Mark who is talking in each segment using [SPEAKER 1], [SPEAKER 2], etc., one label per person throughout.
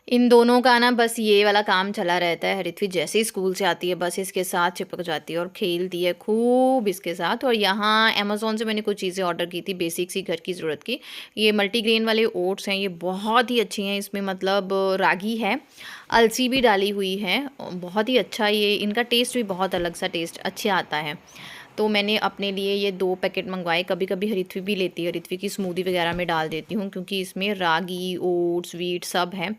[SPEAKER 1] इन दोनों का ना बस ये वाला काम चला रहता है। ऋत्वी जैसे ही स्कूल से आती है बस इसके साथ चिपक जाती है और खेलती है खूब इसके साथ। और यहाँ अमेज़ोन से मैंने कुछ चीज़ें ऑर्डर की थी बेसिक सी घर की ज़रूरत की। ये मल्टीग्रेन वाले ओट्स हैं, ये बहुत ही अच्छी हैं। इसमें मतलब रागी है, अलसी भी डाली हुई है। बहुत ही अच्छा, ये इनका टेस्ट भी बहुत अलग सा टेस्ट अच्छा आता है। तो मैंने अपने लिए ये 2 पैकेट मंगवाए। कभी कभी ऋत्वी भी लेती है, ऋत्वी की स्मूदी वगैरह में डाल देती हूँ क्योंकि इसमें रागी, ओट्स, व्हीट सब है।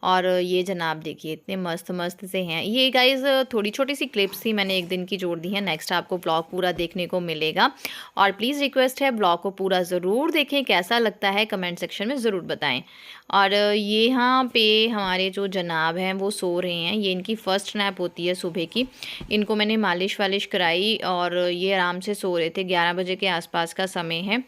[SPEAKER 1] और ये जनाब देखिए इतने मस्त मस्त से हैं ये गाइज़। थोड़ी छोटी सी क्लिप्स थी, मैंने एक दिन की जोड़ दी है। नेक्स्ट आपको ब्लॉग पूरा देखने को मिलेगा और प्लीज़ रिक्वेस्ट है ब्लॉग को पूरा ज़रूर देखें, कैसा लगता है कमेंट सेक्शन में ज़रूर बताएं। और ये यहाँ पे हमारे जो जनाब हैं वो सो रहे हैं। ये इनकी फ़र्स्ट नैप होती है सुबह की। इनको मैंने मालिश वालिश कराई और ये आराम से सो रहे थे। 11 बजे के आसपास का समय है,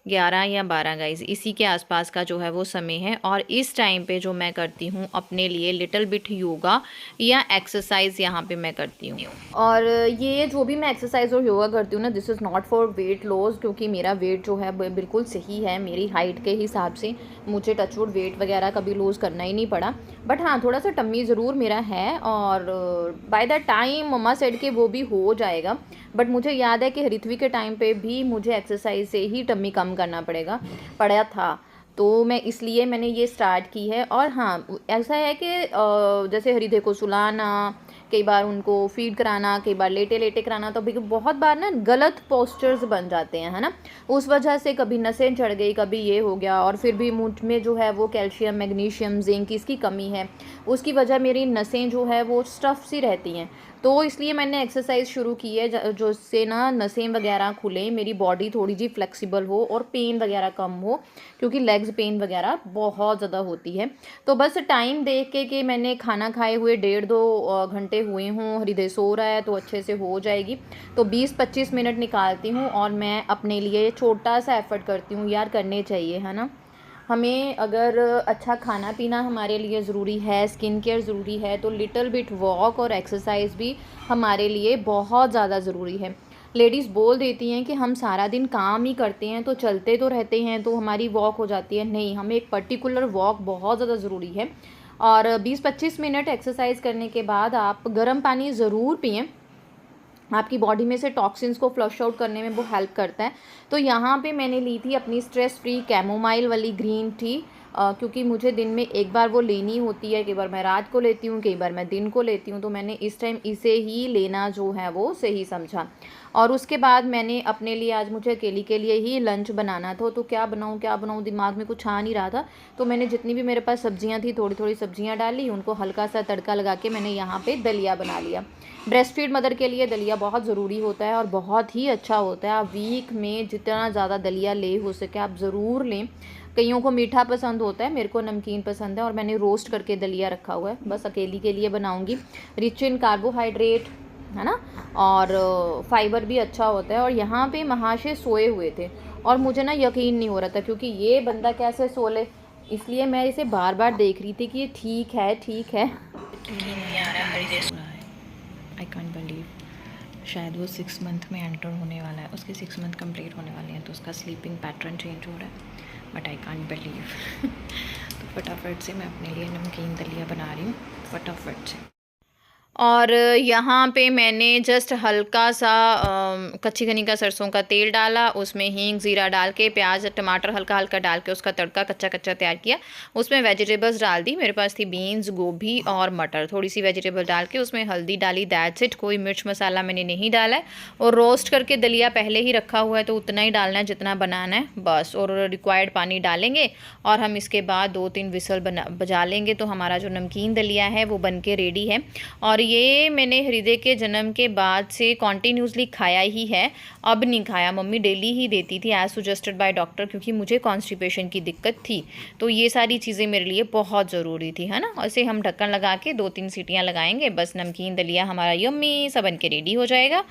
[SPEAKER 1] 11 या 12 गाइज, इसी के आसपास का जो है वो समय है। और इस टाइम पे जो मैं करती हूँ अपने लिए लिटिल बिट योगा या एक्सरसाइज यहाँ पे मैं करती हूँ। और ये जो भी मैं एक्सरसाइज और योगा करती हूँ ना, this is not for weight loss, क्योंकि मेरा वेट जो है बिल्कुल सही है मेरी हाइट के हिसाब से। मुझे टचवुड वेट वगैरह कभी लूज़ करना ही नहीं पड़ा। बट हाँ, थोड़ा सा टम्मी ज़रूर मेरा है और by the time mama said के वो भी हो जाएगा। बट मुझे याद है कि ऋत्वी के टाइम पे भी मुझे एक्सरसाइज से ही टम्मी कम करना पड़ा था। तो मैं इसलिए मैंने ये स्टार्ट की है। और हाँ, ऐसा है कि जैसे हृदय को सुलाना, कई बार उनको फीड कराना, कई बार लेटे लेटे कराना, तो बहुत बार ना गलत पोस्चर्स बन जाते हैं, है ना। उस वजह से कभी नसें चढ़ गई, कभी ये हो गया। और फिर भी मुझ में जो है वो कैल्शियम, मैग्नीशियम, जिंक इसकी कमी है। उसकी वजह मेरी नसें जो है वो स्टफ़ सी रहती हैं। तो इसलिए मैंने एक्सरसाइज शुरू की है जो इससे ना नसें वगैरह खुलें, मेरी बॉडी थोड़ी जी फ्लेक्सिबल हो और पेन वगैरह कम हो, क्योंकि लेग्स पेन वगैरह बहुत ज़्यादा होती है। तो बस टाइम देख के कि मैंने खाना खाए हुए 1.5-2 घंटे हुए हों, हृदय सो रहा है तो अच्छे से हो जाएगी। तो 20-25 मिनट निकालती हूँ और मैं अपने लिए छोटा सा एफर्ट करती हूँ। यार करने चाहिए, है ना। हमें अगर अच्छा खाना पीना हमारे लिए ज़रूरी है, स्किन केयर ज़रूरी है, तो लिटिल बिट वॉक और एक्सरसाइज भी हमारे लिए बहुत ज़्यादा ज़रूरी है। लेडीज़ बोल देती हैं कि हम सारा दिन काम ही करते हैं तो चलते तो रहते हैं तो हमारी वॉक हो जाती है। नहीं, हमें एक पर्टिकुलर वॉक बहुत ज़्यादा ज़रूरी है। और 20-25 मिनट एक्सरसाइज करने के बाद आप गर्म पानी ज़रूर पिएं। आपकी बॉडी में से टॉक्सिन्स को फ्लश आउट करने में वो हेल्प करता है। तो यहाँ पे मैंने ली थी अपनी स्ट्रेस फ्री कैमोमाइल वाली ग्रीन टी, क्योंकि मुझे दिन में एक बार वो लेनी होती है। कई बार मैं रात को लेती हूँ, कई बार मैं दिन को लेती हूँ। तो मैंने इस टाइम इसे ही लेना जो है वो सही समझा। और उसके बाद मैंने अपने लिए, आज मुझे अकेली के लिए ही लंच बनाना था, तो क्या बनाऊँ दिमाग में कुछ आ नहीं रहा था। तो मैंने जितनी भी मेरे पास सब्जियां थी थोड़ी थोड़ी सब्जियां डाली, उनको हल्का सा तड़का लगा के मैंने यहाँ पे दलिया बना लिया। ब्रेस्ट फीड मदर के लिए दलिया बहुत ज़रूरी होता है और बहुत ही अच्छा होता है। आप वीक में जितना ज़्यादा दलिया ले हो सके आप ज़रूर लें। कईयों को मीठा पसंद होता है, मेरे को नमकीन पसंद है। और मैंने रोस्ट करके दलिया रखा हुआ है, बस अकेली के लिए बनाऊंगी। रिच इन कार्बोहाइड्रेट, है ना, और फाइबर भी अच्छा होता है। और यहाँ पे महाशय सोए हुए थे और मुझे ना यकीन नहीं हो रहा था क्योंकि ये बंदा कैसे सो ले, इसलिए मैं इसे बार बार देख रही थी कि ये ठीक है ठीक है। आई कांट बिलीव, शायद वो 6 मंथ में एंटर होने वाला है, उसके 6 मंथ कंप्लीट होने वाले हैं, तो उसका स्लीपिंग पैटर्न चेंज हो रहा है। बट आई कांट बिलीव तो फटाफट से मैं अपने लिए नमकीन दलिया बना रही हूँ फटाफट से। और यहाँ पे मैंने जस्ट हल्का सा कच्ची घनी का सरसों का तेल डाला, उसमें हींग ज़ीरा डाल के, प्याज टमाटर हल्का हल्का डाल के उसका तड़का कच्चा कच्चा तैयार किया। उसमें वेजिटेबल्स डाल दी, मेरे पास थी बीन्स, गोभी और मटर। थोड़ी सी वेजिटेबल डाल के उसमें हल्दी डाली, दैट्स इट। कोई मिर्च मसाला मैंने नहीं डाला है। और रोस्ट करके दलिया पहले ही रखा हुआ है तो उतना ही डालना है जितना बनाना है बस। और रिक्वायर्ड पानी डालेंगे और हम इसके बाद 2-3 विसल बजा लेंगे तो हमारा जो नमकीन दलिया है वो बन के रेडी है। और ये मैंने हृदय के जन्म के बाद से कॉन्टीन्यूसली खाया ही है, अब नहीं खाया। मम्मी डेली ही देती थी एज सजेस्टेड बाय डॉक्टर, क्योंकि मुझे कॉन्स्टिपेशन की दिक्कत थी। तो ये सारी चीज़ें मेरे लिए बहुत ज़रूरी थी, है ना। ऐसे हम ढक्कन लगा के 2-3 सीटियाँ लगाएंगे, बस नमकीन दलिया हमारा यम्मी सा बन के रेडी हो जाएगा।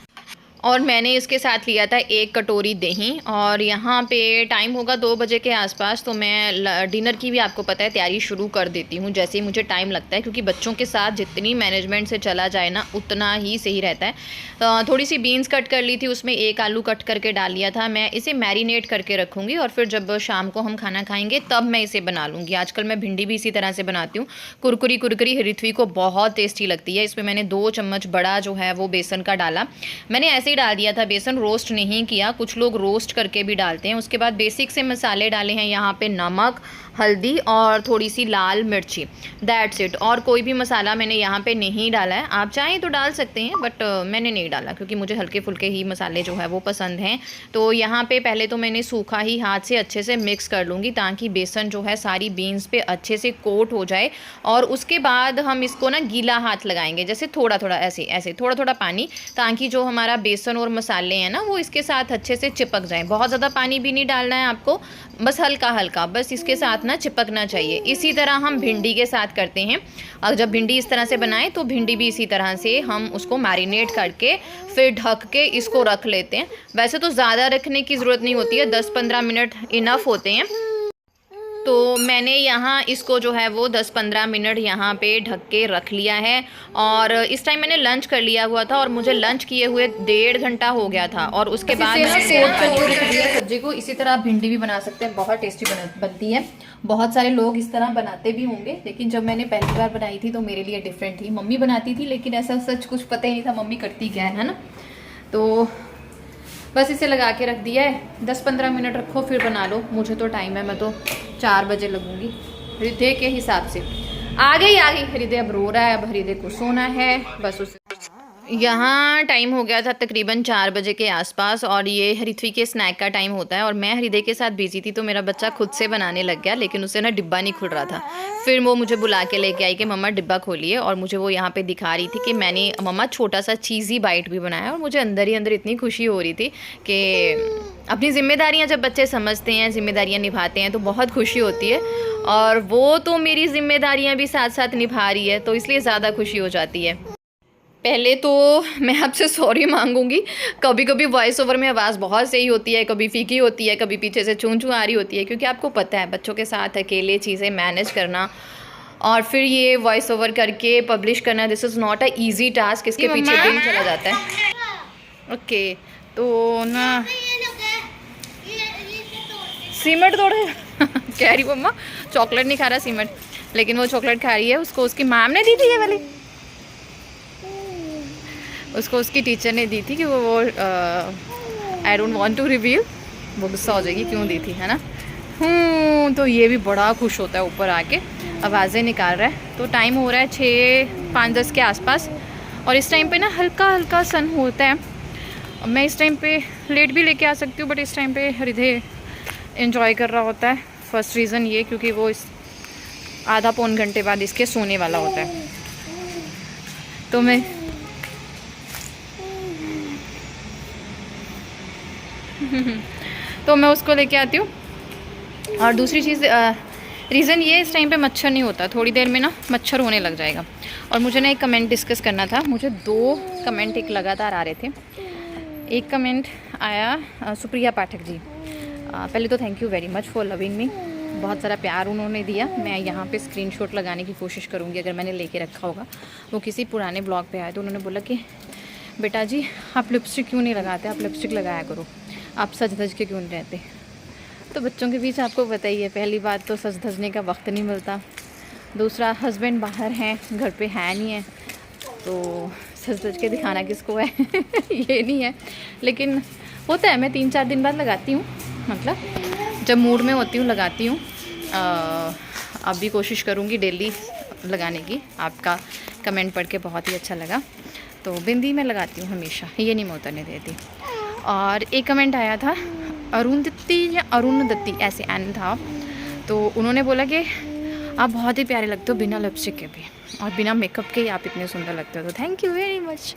[SPEAKER 1] और मैंने इसके साथ लिया था 1 कटोरी दही। और यहाँ पे टाइम होगा 2 बजे के आसपास, तो मैं डिनर की भी आपको पता है तैयारी शुरू कर देती हूँ जैसे ही मुझे टाइम लगता है, क्योंकि बच्चों के साथ जितनी मैनेजमेंट से चला जाए ना उतना ही सही रहता है। थोड़ी सी बीन्स कट कर ली थी, उसमें 1 आलू कट करके डाल लिया था। मैं इसे मैरिनेट करके रखूँगी और फिर जब शाम को हम खाना खाएँगे तब मैं इसे बना लूँगी। आजकल मैं भिंडी भी इसी तरह से बनाती हूँ, कुरकुरी कुरकुरी। ऋत्वी को बहुत टेस्टी लगती है। इसमें मैंने 2 चम्मच बड़ा जो है वो बेसन का डाला। मैंने ऐसे ही डाल दिया था बेसन, रोस्ट नहीं किया। कुछ लोग रोस्ट करके भी डालते हैं। उसके बाद बेसिक से मसाले डाले हैं यहाँ पे, नमक, हल्दी और थोड़ी सी लाल मिर्ची, दैट्स इट। और कोई भी मसाला मैंने यहाँ पे नहीं डाला है। आप चाहें तो डाल सकते हैं, बट मैंने नहीं डाला क्योंकि मुझे हल्के फुल्के ही मसाले जो है वो पसंद हैं। तो यहाँ पे पहले तो मैंने सूखा ही हाथ से अच्छे से मिक्स कर लूँगी ताकि बेसन जो है सारी बीन्स पे अच्छे से कोट हो जाए। और उसके बाद हम इसको ना गीला हाथ लगाएंगे, जैसे थोड़ा थोड़ा ऐसे ऐसे थोड़ा थोड़ा पानी, ताकि जो हमारा बेसन और मसाले हैं ना वो इसके साथ अच्छे से चिपक जाएं। बहुत ज़्यादा पानी भी नहीं डालना है आपको, बस हल्का हल्का, बस इसके साथ ना चिपकना चाहिए। इसी तरह हम भिंडी के साथ करते हैं। और जब भिंडी इस तरह से बनाएं तो भिंडी भी इसी तरह से हम उसको मैरिनेट करके फिर ढक के इसको रख लेते हैं। वैसे तो ज़्यादा रखने की ज़रूरत नहीं होती है, 10-15 मिनट इनफ होते हैं। तो मैंने यहाँ इसको जो है वो 10-15 मिनट यहाँ पे ढक के रख लिया है। और इस टाइम मैंने लंच कर लिया हुआ था और मुझे लंच किए हुए 1.5 घंटा हो गया था। और उसके बाद सब्जी को इसी तरह आप भिंडी भी बना सकते हैं, बहुत टेस्टी बनती है। बहुत सारे लोग इस तरह बनाते भी होंगे, लेकिन जब मैंने पहली बार बनाई थी तो मेरे लिए डिफरेंट थी। मम्मी बनाती थी लेकिन ऐसा सच कुछ पता ही नहीं था मम्मी करती क्या है ना। तो बस इसे लगा के रख दिया है, 10-15 मिनट रखो फिर बना लो। मुझे तो टाइम है, मैं तो 4 बजे लगूंगी हृदय के हिसाब से। आ गई हृदय, अब रो रहा है, अब हृदय को सोना है बस। उसे यहाँ टाइम हो गया था तकरीबन 4 बजे के आसपास और ये हृथ्वी के स्नैक का टाइम होता है। और मैं हृदय के साथ बिजी थी तो मेरा बच्चा खुद से बनाने लग गया, लेकिन उसे ना डिब्बा नहीं खुल रहा था। फिर वो मुझे बुला के लेके आई कि मम्मा डिब्बा खोलिए, और मुझे वो यहाँ पे दिखा रही थी कि मैंने मम्मा छोटा सा चीज़ी बाइट भी बनाया। और मुझे अंदर ही अंदर इतनी खुशी हो रही थी कि अपनी ज़िम्मेदारियाँ जब बच्चे समझते हैं, ज़िम्मेदारियाँ निभाते हैं तो बहुत खुशी होती है। और वो तो मेरी ज़िम्मेदारियाँ भी साथ साथ निभा रही है, तो इसलिए ज़्यादा खुशी हो जाती है। पहले तो मैं आपसे सॉरी मांगूंगी, कभी कभी वॉइस ओवर में आवाज़ बहुत सही होती है, कभी फीकी होती है, कभी पीछे से चूं चूं आ रही होती है, क्योंकि आपको पता है बच्चों के साथ अकेले चीज़ें मैनेज करना और फिर ये वॉइस ओवर करके पब्लिश करना, this is not a easy task. इसके पीछे दिन चला जाता है। ओके, तो ना सीमेंट तोड़े कह रही मम्मा चॉकलेट नहीं खा रहा सीमेंट, लेकिन वो चॉकलेट खा रही है। उसको उसकी मैम ने दी थी ये वाली, उसको उसकी टीचर ने दी थी कि वो I don't want to reveal, वो गुस्सा हो जाएगी क्यों दी थी, है ना। तो ये भी बड़ा खुश होता है, ऊपर आके आवाज़ें निकाल रहा है। तो टाइम हो रहा है 6-5-10 के आसपास, और इस टाइम पे ना हल्का हल्का सन होता है। मैं इस टाइम पे लेट भी लेके आ सकती हूँ, बट इस टाइम पे हृदय एंजॉय कर रहा होता है। फर्स्ट रीज़न ये क्योंकि वो इस आधा पौन घंटे बाद इसके सोने वाला होता है। तो मैं तो मैं उसको लेके आती हूँ। और दूसरी चीज़ रीज़न ये, इस टाइम पे मच्छर नहीं होता, थोड़ी देर में ना मच्छर होने लग जाएगा। और मुझे ना एक कमेंट डिस्कस करना था, मुझे 2 कमेंट एक लगातार आ रहे थे। एक कमेंट आया सुप्रिया पाठक जी, पहले तो thank you very much for loving me, बहुत सारा प्यार उन्होंने दिया। मैं यहाँ पे स्क्रीनशॉट लगाने की कोशिश करूँगी अगर मैंने लेके रखा होगा। वो किसी पुराने ब्लॉग पे आए तो उन्होंने बोला कि बेटा जी आप लिपस्टिक क्यों नहीं लगाते, आप लिपस्टिक लगाया करो, आप सज धज के क्यों नहीं रहते। तो बच्चों के बीच आपको पता ही है, पहली बात तो सज धजने का वक्त नहीं मिलता, दूसरा हस्बैंड बाहर हैं, घर पे है नहीं है, तो सज धज के दिखाना किसको है ये नहीं है। लेकिन होता है, मैं 3-4 दिन बाद लगाती हूँ, मतलब जब मूड में होती हूँ लगाती हूँ। अब भी कोशिश करूँगी डेली लगाने की। आपका कमेंट पढ़ के बहुत ही अच्छा लगा। तो बिंदी मैं लगाती हूँ हमेशा, ये नहीं मैं उतरने देती। और एक कमेंट आया था अरुंधति या अरुण दत्ती, ऐसे एन था, तो उन्होंने बोला कि आप बहुत ही प्यारे लगते हो बिना लिपस्टिक के भी, और बिना मेकअप के ही आप इतने सुंदर लगते हो। तो थैंक यू वेरी मच।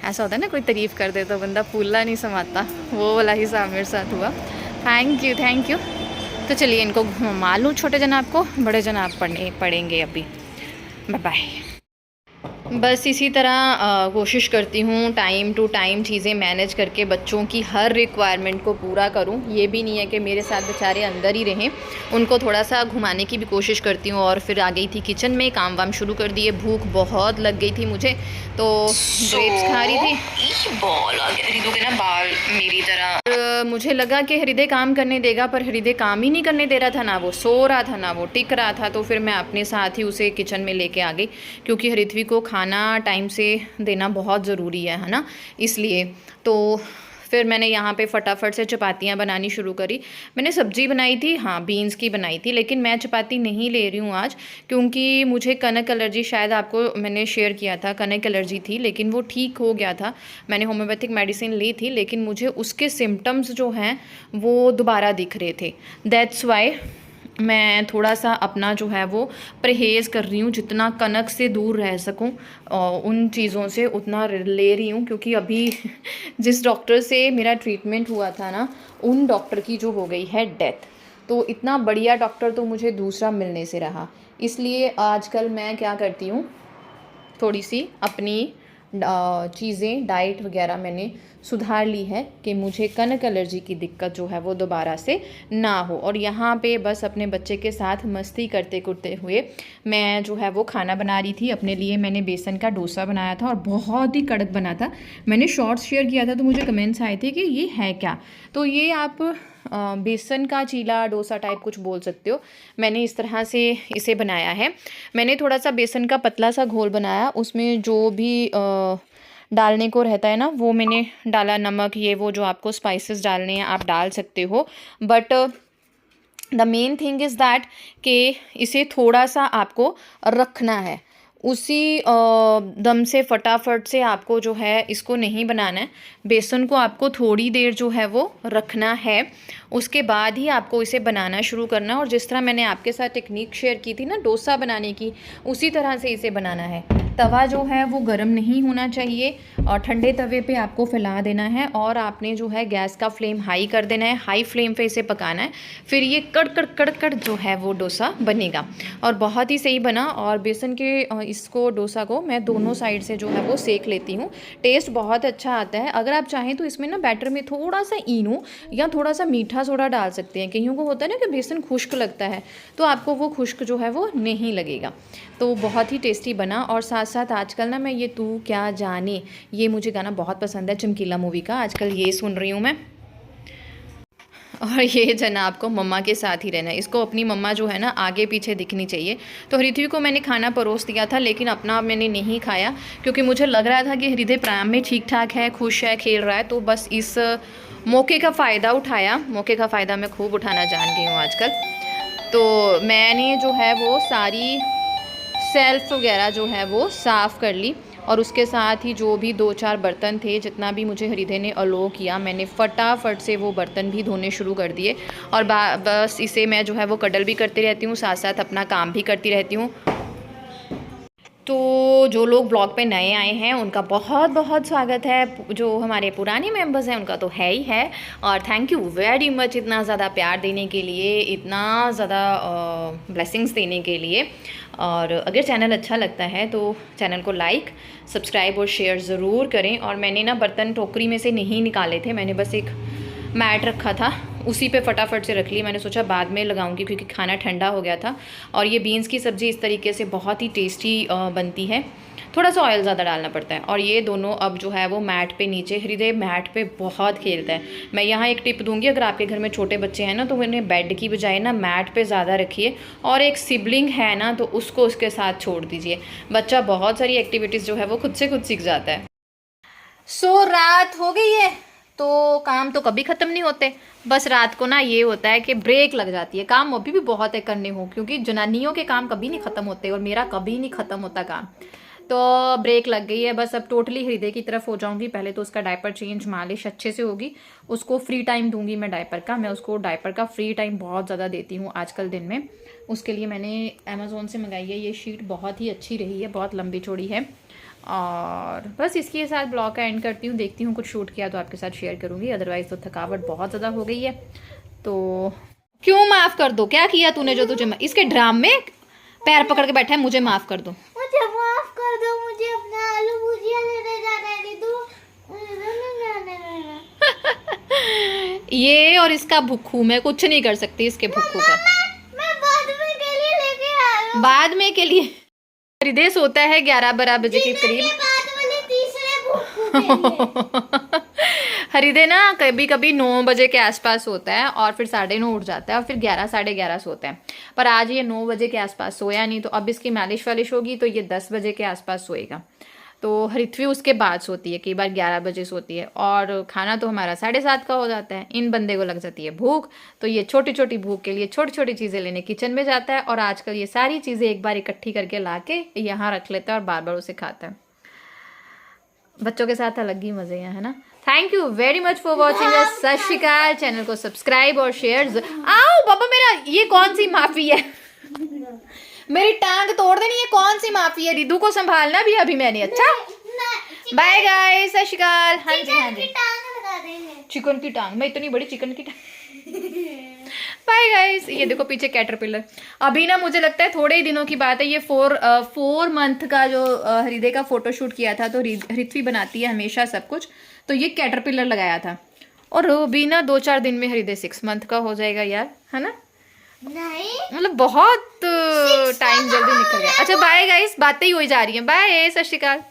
[SPEAKER 1] ऐसा होता है ना, कोई तारीफ़ कर दे तो बंदा फूलना नहीं समाता, वो वाला हिसाब मेरे साथ हुआ। Thank you. तो चलिए इनको मालूम, छोटे जनाब को बड़े जनाब पढ़ेंगे अभी। Bye bye. बस इसी तरह कोशिश करती हूँ टाइम टू टाइम चीज़ें मैनेज करके बच्चों की हर रिक्वायरमेंट को पूरा करूँ। ये भी नहीं है कि मेरे साथ बेचारे अंदर ही रहें, उनको थोड़ा सा घुमाने की भी कोशिश करती हूँ। और फिर आ गई थी किचन में, काम वाम शुरू कर दिए। भूख बहुत लग गई थी मुझे, तो ग्रेप्स खा रही थी। बॉल आ गया हृदय के ना बाल मेरी तरह। मुझे लगा कि हृदय काम करने देगा, पर हृदय काम ही नहीं करने दे रहा था, ना वो सो रहा था ना वो टिक रहा था। तो फिर मैं अपने साथ ही उसे किचन में लेके आ गई, क्योंकि हृदय को खाना टाइम से देना बहुत ज़रूरी है ना, इसलिए। तो फिर मैंने यहाँ पे फटाफट से चपातियाँ बनानी शुरू करी। मैंने सब्ज़ी बनाई थी, हाँ बीन्स की बनाई थी, लेकिन मैं चपाती नहीं ले रही हूँ आज, क्योंकि मुझे कनक एलर्जी, शायद आपको मैंने शेयर किया था, कनक एलर्जी थी, लेकिन वो ठीक हो गया था। मैंने होम्योपैथिक मेडिसिन ली थी, लेकिन मुझे उसके सिम्टम्स जो हैं वो दोबारा दिख रहे थे। दैट्स वाई मैं थोड़ा सा अपना जो है वो परहेज़ कर रही हूँ, जितना कनक से दूर रह सकूँ उन चीज़ों से उतना ले रही हूँ। क्योंकि अभी जिस डॉक्टर से मेरा ट्रीटमेंट हुआ था ना, उन डॉक्टर की जो हो गई है डेथ, तो इतना बढ़िया डॉक्टर तो मुझे दूसरा मिलने से रहा। इसलिए आजकल मैं क्या करती हूँ, थोड़ी सी अपनी चीज़ें, डाइट वगैरह मैंने सुधार ली है कि मुझे कनक एलर्जी की दिक्कत जो है वो दोबारा से ना हो। और यहाँ पे बस अपने बच्चे के साथ मस्ती करते करते हुए मैं जो है वो खाना बना रही थी। अपने लिए मैंने बेसन का डोसा बनाया था और बहुत ही कड़क बना था। मैंने शॉर्ट्स शेयर किया था तो मुझे कमेंट्स आए थे कि ये है क्या। तो ये आप बेसन का चीला डोसा टाइप कुछ बोल सकते हो। मैंने इस तरह से इसे बनाया है। मैंने थोड़ा सा बेसन का पतला सा घोल बनाया, उसमें जो भी डालने को रहता है ना वो मैंने डाला। नमक, ये वो जो आपको स्पाइसेस डालने हैं आप डाल सकते हो, but the main thing is that कि इसे थोड़ा सा आपको रखना है। उसी दम से फटाफट से आपको जो है इसको नहीं बनाना है। बेसन को आपको थोड़ी देर जो है वो रखना है, उसके बाद ही आपको इसे बनाना शुरू करना है। और जिस तरह मैंने आपके साथ टेक्निक शेयर की थी ना डोसा बनाने की, उसी तरह से इसे बनाना है। तवा जो है वो गर्म नहीं होना चाहिए और ठंडे तवे पे आपको फैला देना है, और आपने जो है गैस का फ्लेम हाई कर देना है। हाई फ्लेम पे इसे पकाना है, फिर ये कड़ जो है वो डोसा बनेगा। और बहुत ही सही बना। और बेसन के इसको डोसा को मैं दोनों साइड से जो है वो सेक लेती हूँ। टेस्ट बहुत अच्छा आता है। अगर आप चाहें तो इसमें ना बैटर में थोड़ा सा इनो या थोड़ा सा मीठा सोडा डाल सकते हैं। कईयों को होता है ना कि बेसन खुश्क लगता है, तो आपको वो खुश्क जो है वो नहीं लगेगा। तो बहुत ही टेस्टी बना। और साथ साथ आजकल ना मैं ये तू क्या जाने, ये मुझे गाना बहुत पसंद है चमकीला मूवी का, आजकल ये सुन रही हूँ मैं। और ये जनाब को मम्मा के साथ ही रहना है, इसको अपनी मम्मा जो है ना आगे पीछे दिखनी चाहिए। तो हृदय को मैंने खाना परोस दिया था, लेकिन अपना मैंने नहीं खाया, क्योंकि मुझे लग रहा था कि हृदय प्राण में ठीक ठाक है, खुश है, खेल रहा है। तो बस इस मौके का फ़ायदा उठाया। मौके का फ़ायदा मैं खूब उठाना जान गई हूँ आजकल। तो मैंने जो है वो सारी सेल्फ वगैरह जो है वो साफ़ कर ली, और उसके साथ ही जो भी 2-4 बर्तन थे, जितना भी मुझे हृदय ने अलो किया, मैंने फटाफट से वो बर्तन भी धोने शुरू कर दिए। और बस इसे मैं जो है वो कडल भी करती रहती हूँ, साथ साथ अपना काम भी करती रहती हूँ। तो जो लोग ब्लॉग पे नए आए हैं उनका बहुत बहुत स्वागत है। जो हमारे पुराने मेंबर्स हैं उनका तो है ही है। और थैंक यू वेरी मच इतना ज़्यादा प्यार देने के लिए, इतना ज़्यादा ब्लेसिंग्स देने के लिए। और अगर चैनल अच्छा लगता है तो चैनल को लाइक, सब्सक्राइब और शेयर ज़रूर करें। और मैंने ना बर्तन टोकरी में से नहीं निकाले थे, मैंने बस एक मैट रखा था, उसी पे फटाफट से रख ली। मैंने सोचा बाद में लगाऊंगी क्योंकि खाना ठंडा हो गया था। और ये बीन्स की सब्ज़ी इस तरीके से बहुत ही टेस्टी बनती है। थोड़ा सा ऑयल ज़्यादा डालना पड़ता है। और ये दोनों अब जो है वो मैट पे नीचे, हृदय मैट पे बहुत खेलता है। मैं यहाँ एक टिप दूंगी, अगर आपके घर में छोटे बच्चे हैं ना तो उन्हें बेड की बजाय ना मैट पे ज़्यादा रखिए। और एक सिबलिंग है ना तो उसको उसके साथ छोड़ दीजिए, बच्चा बहुत सारी एक्टिविटीज़ जो है वो खुद से खुद सीख जाता है। सो रात हो गई है, तो काम तो कभी ख़त्म नहीं होते। बस रात को ना ये होता है कि ब्रेक लग जाती है। काम अभी भी बहुत है करने हो, क्योंकि जनानियों के काम कभी नहीं ख़त्म होते और मेरा कभी नहीं ख़त्म होता काम। तो ब्रेक लग गई है, बस अब टोटली हृदय की तरफ हो जाऊंगी। पहले तो उसका डायपर चेंज, मालिश अच्छे से होगी, उसको फ्री टाइम दूंगी मैं डायपर का। मैं उसको डायपर का फ्री टाइम बहुत ज़्यादा देती हूँ आजकल दिन में। उसके लिए मैंने अमेज़ोन से मंगाई है ये शीट, बहुत ही अच्छी रही है, बहुत लंबी चौड़ी है। और बस इसके साथ ब्लॉग का एंड करती हूँ। देखती हूँ कुछ शूट किया तो आपके साथ शेयर करूँगी, अदरवाइज़ तो थकावट बहुत ज़्यादा हो गई है। तो क्यों माफ़ कर दो, क्या किया तूने जो तुझे इसके ड्राम में पैर पकड़ के बैठा है, मुझे माफ़ कर दो,
[SPEAKER 2] मुझे माफ कर दो, मुझे
[SPEAKER 1] ये और इसका भुक्खू, मैं कुछ नहीं कर सकती इसके भुक्खू का।
[SPEAKER 2] मैं बाद में के लिए लेके आ रहा हूँ।
[SPEAKER 1] बाद में के लिए हृदय सोता है 11-12 बजे के करीब।
[SPEAKER 2] बाद वाले तीसरे भुक्खू के लिए।
[SPEAKER 1] हृदय ना कभी कभी 9 बजे के आसपास सोता है और फिर 9:30 उठ जाता है और फिर 11-11:30 सोता है। पर आज ये 9 बजे के आसपास सोया नहीं, तो अब इसकी मालिश वालिश होगी तो ये 10 बजे के आसपास सोएगा। तो हृथ्वी उसके बाद सोती है, कई बार 11 बजे सोती है। और खाना तो हमारा 7:30 का हो जाता है। इन बंदे को लग जाती है भूख, तो ये छोटी छोटी भूख के लिए छोटी छोटी चीज़ें लेने किचन में जाता है और आजकल ये सारी चीज़ें एक बार इकट्ठी करके ला के यहाँ रख लेता है और बार बार उसे खाता है। बच्चों के साथ अलग ही मज़े हैं, है ना। Thank you very much for watching us. सत श्री अकाल। चैनल को सब्सक्राइब और शेयर। आओ बाबा, मेरा ये कौन सी माफ़ी है? मेरी टांग तोड़ देनी है, कौन सी माफ़ी है? रिदू को संभालना भी अभी मैंने। अच्छा बाय गाइस, सत श्री अकाल। हाँ जी हाँ जी, चिकन की टांग, मैं इतनी बड़ी चिकन की टांग। Bye guys. ये देखो पीछे कैटरपिलर। अभी ना मुझे लगता है थोड़े ही दिनों की बात है, ये 4 मंथ का जो हृदय का फोटोशूट किया था, तो हृथ्वी बनाती है हमेशा सब कुछ, तो ये कैटरपिलर लगाया था। और अभी ना 2-4 दिन में हृदय 6 मंथ का हो जाएगा यार, है ना।
[SPEAKER 2] नहीं,
[SPEAKER 1] मतलब बहुत टाइम जल्दी निकल गया। अच्छा बाय गाइस, बातें ही हो जा रही हैं। बाय, सत श्री अकाल।